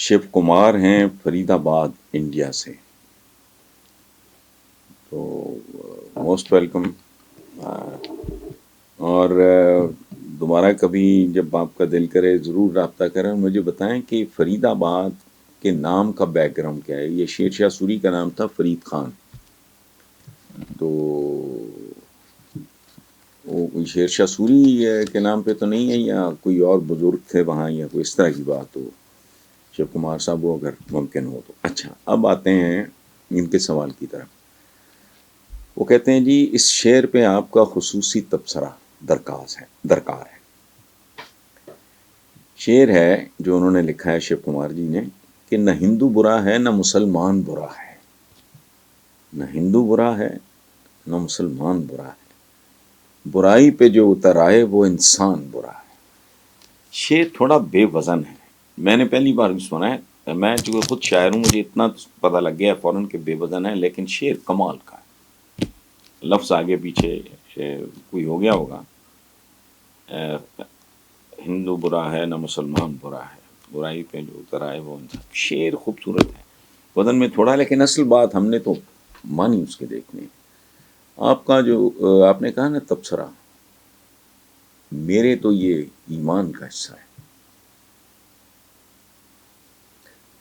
शिव कुमार हैं फरीद आबाद इंडिया से। तो मोस्ट वेलकम। और दोबारा कभी जब आपका दिल करे ज़रूर रब्ता करें। मुझे बताएं कि फरीद आबाद के नाम का बैकग्राउंड क्या है। ये शेर शाह सूरी का नाम था फरीद खान, तो वो कोई शेर शाह सूरी के नाम पे तो नहीं है, या कोई और बुजुर्ग थे वहाँ, या कोई इस तरह की बात हो। शिव कुमार साहब वो अगर मुमकिन हो तो। अच्छा, अब आते हैं इनके सवाल की तरफ। वो कहते हैं जी, इस शेर पे आपका खुसूसी तबसरा दरकार है। शेर है जो उन्होंने लिखा है शिव कुमार जी ने कि न हिंदू बुरा है न मुसलमान बुरा है, न हिंदू बुरा है न मुसलमान बुरा है, बुराई पे जो उतर आए वो इंसान बुरा है। शेर थोड़ा बेवजन है, मैंने पहली बार सुना है। मैं जो खुद शायर हूँ, मुझे इतना पता लग गया फौरन के बेवजन है, लेकिन शेर कमाल का है। लफ्ज़ आगे पीछे कोई हो गया होगा। हिंदू बुरा है न मुसलमान बुरा है, बुराई पे जो उतर आए वो इंसान। शेर खूबसूरत है, वजन में थोड़ा, लेकिन असल बात हमने तो मानी उसके देखने। आपका जो आपने कहा ना तबसरा, मेरे तो ये ईमान का हिस्सा है।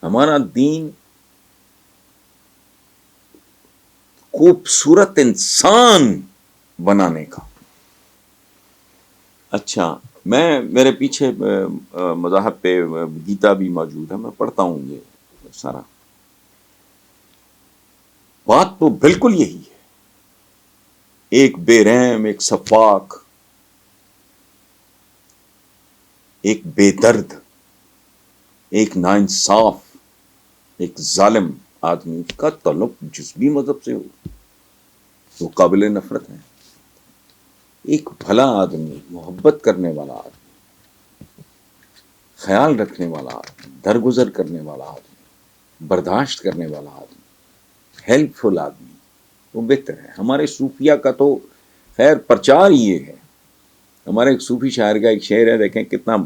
हमारा दीन खूबसूरत इंसान बनाने का। अच्छा, मेरे पीछे मज़ाहब पे गीता भी मौजूद है, मैं पढ़ता हूँ ये सारा। बात तो बिल्कुल यही है, एक बेरहम, एक सफाक, एक बेदर्द, एक नाइंसाफ, एक जालिम आदमी का ताल्लुक जिस भी मजहब से हो वो काबिल नफरत है। एक भला आदमी, मोहब्बत करने वाला आदमी, ख्याल रखने वाला आदमी, दरगुजर करने वाला आदमी, बर्दाश्त करने वाला आदमी, हेल्पफुल आदमी, वो बेहतर है। हमारे सूफिया का तो खैर प्रचार ही ये है। हमारे एक सूफी शायर का एक शेर है, देखें कितना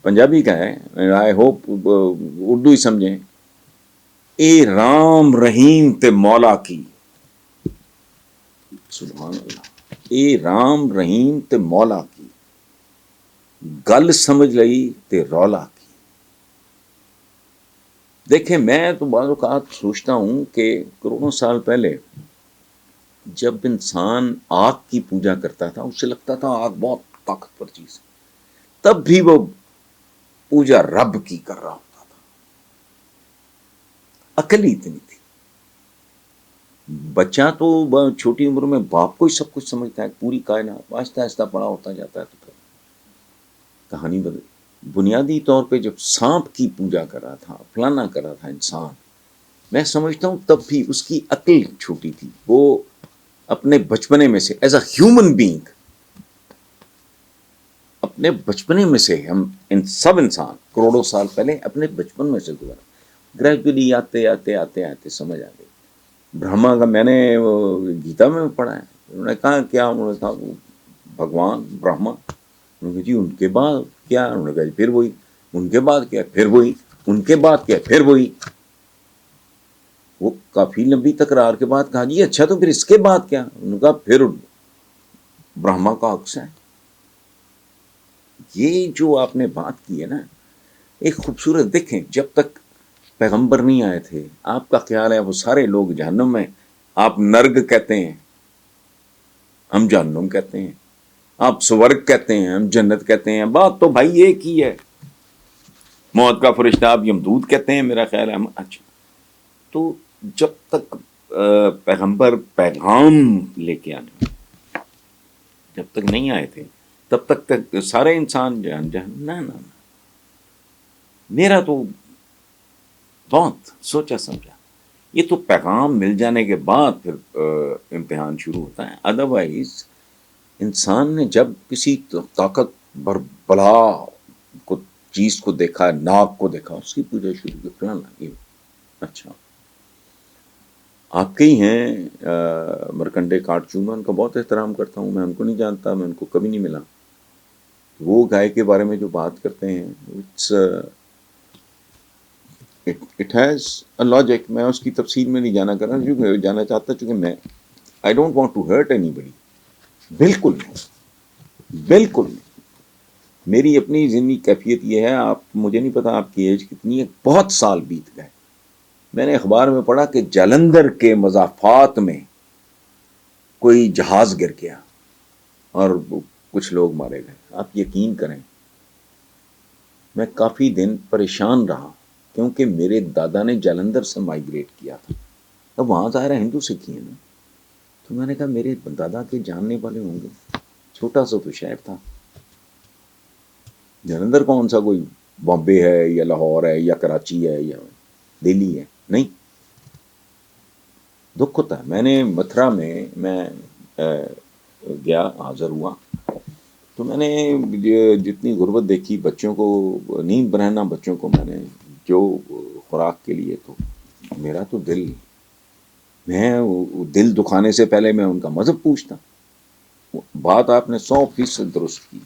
पंजाबी का है, आई होप उर्दू ही समझें। ए राम रहीम ते मौला की, सुभान अल्लाह, ए राम रहीम ते मौला की, गल समझ लई ते रौला की। देखें, मैं तो बाज़ औक़ात सोचता हूँ कि करोड़ों साल पहले जब इंसान आग की पूजा करता था, उसे लगता था आग बहुत ताकतवर चीज़ है, तब भी वो पूजा रब की कर रहा होता था। अकल ही इतनी थी। बच्चा तो छोटी उम्र में बाप को ही सब कुछ समझता है, पूरी कायनात। आहिस्ता आहिस्ता बड़ा होता जाता है तो फिर कहानी बदल। बुनियादी तौर पे जब सांप की पूजा कर रहा था, फलाना कर रहा था इंसान, मैं समझता हूँ तब भी उसकी अकल छोटी थी। वो अपने बचपने में से एज अ ह्यूमन बीइंग, अपने बचपने में से हम इन सब इंसान करोड़ों साल पहले अपने बचपन में से गुजरा। ग्रेजुअली आते आते आते आते समझ आ गई। ब्रह्मा का मैंने गीता में पढ़ा है, उन्होंने कहा क्या, उन्होंने कहा भगवान ब्रह्मा, उन्होंने कहा जी उनके बाद क्या, उन्होंने कहा फिर वही, उनके बाद क्या, फिर वही, उनके बाद क्या, फिर वही। वो काफी लंबी तकरार के बाद कहा जी अच्छा तो फिर इसके बाद क्या, उन्होंने कहा फिर ब्रह्मा का अक्स है। ये जो आपने बात की है ना, एक खूबसूरत। देखें, जब तक पैगंबर नहीं आए थे, आपका ख्याल है वो सारे लोग जहन्नुम में, आप नर्ग कहते हैं, हम जहन्नुम कहते हैं, आप स्वर्ग कहते हैं, हम जन्नत कहते हैं। बात तो भाई एक ही है। मौत का फरिश्ता आप यमदूत कहते हैं, मेरा ख्याल है हम। अच्छा, तो जब तक पैगंबर पैगाम लेके आने, जब तक नहीं आए थे, तब तक सारे इंसान ना ना। मेरा तो बहुत सोचा समझा, ये तो पैगाम मिल जाने के बाद फिर इम्तिहान शुरू होता है। अदरवाइज इंसान ने जब किसी ताकतवर बला को चीज़ को देखा, नाग को देखा, उसकी पूजा शुरू की, फलाना ये। अच्छा, आपके ही हैं मरकंडे काटचू, मैं उनका बहुत एहतराम करता हूँ। मैं उनको नहीं जानता, मैं उनको कभी नहीं मिला। वो गाय के बारे में जो बात करते हैं, it's it has a logic. میں اس کی تفصیل میں نہیں جانا کر رہا کیونکہ جانا چاہتا چونکہ میں I don't want to hurt anybody. بالکل نہیں، بالکل نہیں. میری اپنی ذہنی کیفیت یہ ہے، آپ مجھے نہیں پتا آپ کی ایج کتنی ہے، بہت سال بیت گئے. میں نے اخبار میں پڑھا کہ جلندھر کے مضافات میں کوئی جہاز گر گیا اور کچھ لوگ مارے گئے. آپ یقین کریں میں کافی دن پریشان رہا کیونکہ میرے دادا نے جلندھر سے مائیگریٹ کیا تھا. اب وہاں ظاہر ہے ہندو سکھ ہی ہیں نا، تو میں نے کہا میرے دادا کے جاننے والے ہوں گے. چھوٹا سا تو شہر تھا جلندھر، کون سا کوئی بامبے ہے یا لاہور ہے یا کراچی ہے یا دلی ہے، نہیں. دکھ ہوتا ہے. میں نے متھرا میں گیا، حاضر ہوا، تو میں نے جتنی غربت دیکھی، بچوں کو نیند بنانا، بچوں کو میں نے جو خوراک کے لیے، تو میرا تو میں دل دکھانے سے پہلے میں ان کا مذہب پوچھتا. بات آپ نے 100% درست کی.